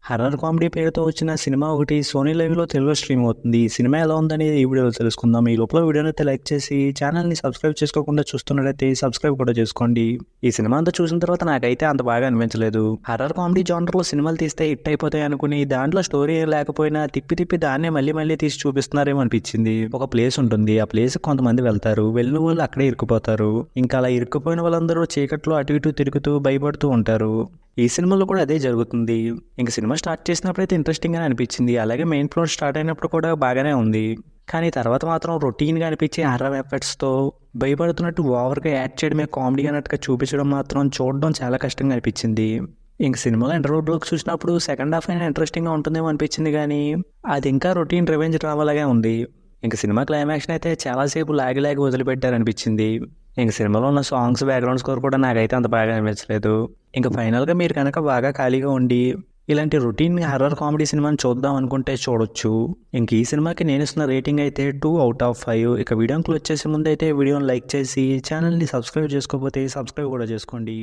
Horror comedy పేరుతో వచ్చిన cinema ఒకటి సోనీ లైవ్‌లో తెలుగులో స్ట్రీమ్ అవుతుంది. ఈ సినిమా ఎలా ఉందనేది ఈ వీడియోలో తెలుసుకుందాం. ఈ లోపల వీడియోనైతే లైక్ చేసి ఛానల్‌ని సబ్స్క్రైబ్ చేసుకోకుండా చూస్తున్నట్లయితే సబ్స్క్రైబ్ కూడా చేసుకోండి. ఈ సినిమా అంతా చూసిన తర్వాత నాకైతే అంత బాగా అనిపించలేదు. హర్రర్ కామెడీ జానర్‌లో సినిమాలు తీస్తే హిట్ అయిపోతాయి అనుకుని దాంట్లో స్టోరీ ఏం లేకపోయినా తిప్పి దాన్నే మళ్ళీ తీసి చూపిస్తున్నారేమో అనిపించింది. ఒక ప్లేస్ ఉంటుంది. ఆ ప్లేస్‌కి కొంతమంది వెళ్తారు. వెళ్ళిన వాళ్ళు అక్కడే ఇరుక్కుపోతారు. ఇంకా అలా ఇరుక్కుపోయిన వాళ్ళందరూ చీకట్లో అటు ఇటు తిరుగుతూ భయపడుతూ ఉంటారు. ఈ సినిమాలో కూడా అదే జరుగుతుంది. ఇంక సినిమా స్టార్ట్ చేసినప్పుడైతే ఇంట్రెస్టింగ్‌గానే అనిపించింది. అలాగే మెయిన్ ప్లాట్ స్టార్ట్ అయినప్పుడు కూడా బాగానే ఉంది. కానీ తర్వాత మాత్రం రొటీన్‌గా అనిపించే హర్రర్ ఎఫెక్ట్స్‌తో భయపడుతున్నట్టు ఓవర్‌గా యాక్ట్ చేయడమే కామెడీ అన్నట్టుగా చూపించడం మాత్రం చూడడం చాలా కష్టంగా అనిపించింది. ఇంక సినిమాలో ఇంటర్వల్ బ్లాక్స్ చూసినప్పుడు సెకండ్ హాఫ్ అయినా ఇంట్రెస్టింగ్‌గా ఉంటుందేమో అనిపించింది కానీ అది ఇంకా రొటీన్ రివెంజ్ డ్రామాలాగే ఉంది. ఇంక సినిమా క్లైమాక్స్‌ని అయితే చాలాసేపు లాగి వదిలిపెట్టారనిపించింది. ఇంక సినిమాలో ఉన్న సాంగ్స్, బ్యాక్‌గ్రౌండ్ స్కోర్ కూడా నాకైతే అంత బాగా అనిపించలేదు. ఇంక ఫైనల్‌గా మీరు కనుక బాగా ఖాళీగా ఉండి ఇలాంటి రొటీన్ హర్రర్ కామెడీ సినిమాని చూద్దాం అనుకుంటే చూడొచ్చు. ఇంక ఈ సినిమాకి నేను ఇస్తున్న రేటింగ్ అయితే 2/5. ఇక వీడియోని క్లోజ్ చేసే ముందు అయితే వీడియోని లైక్ చేసి ఛానల్ని సబ్స్క్రైబ్ చేసుకోకపోతే సబ్స్క్రైబ్ కూడా చేసుకోండి.